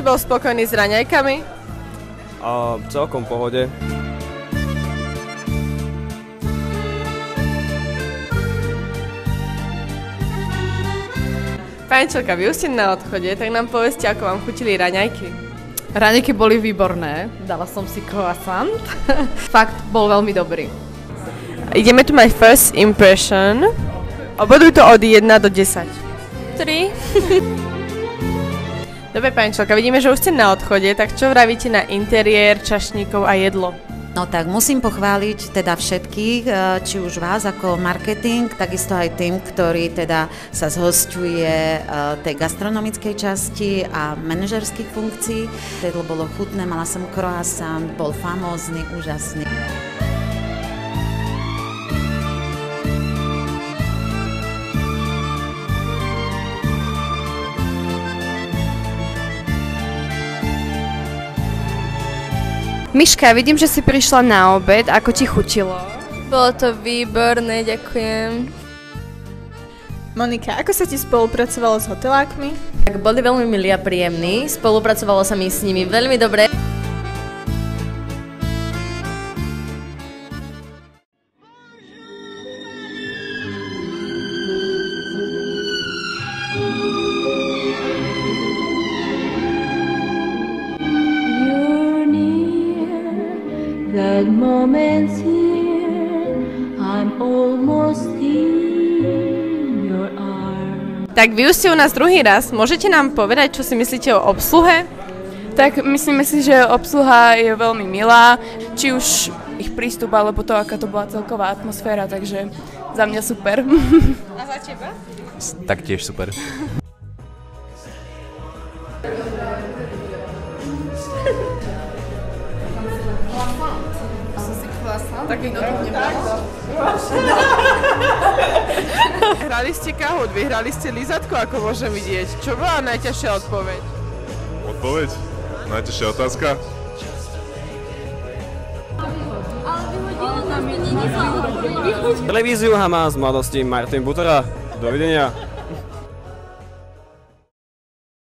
bol spokojný s raňajkami? Celkom v pohode. Pani Čelka, vy už ste na odchode, tak nám povedzte, ako vám chutili raňajky. Raňajky boli výborné, dala som si croissant. Fakt, bol veľmi dobrý. Ideme tu mať first impression. Oboduj to od 1 do 10. 3. Dobre, pani Čelka, vidíme, že už ste na odchode, tak čo vravíte na interiér, čašníkov a jedlo? No tak musím pochváliť teda všetkých, či už vás ako marketing, takisto aj tým, ktorý teda sa zhosťuje tej gastronomickej časti a manažerských funkcií. Jedlo bolo chutné, mala som croissant, bol famózny, úžasný. Miška, vidím, že si prišla na obed. Ako ti chutilo? Bolo to výborné, ďakujem. Monika, ako sa ti spolupracovalo s hotelákmi? Tak boli veľmi milí a príjemní, spolupracovalo sa mi s nimi veľmi dobre. That moment's here, I'm almost in your arms. Tak vy už ste u nás druhý raz, môžete nám povedať, čo si myslíte o obsluhe? Tak myslíme si, že obsluha je veľmi milá, či už ich prístup, alebo to, aká to bola celková atmosféra, takže za mňa super. A za teba? Taktiež super. Taký Hrali ste Kahoot, vyhrali ste lízatko, ako môžem vidieť. Čo bola najťažšia odpoveď? Odpoveď? Najťažšia otázka? Televíziu Hamas z mladosti Martin Butera. Dovidenia.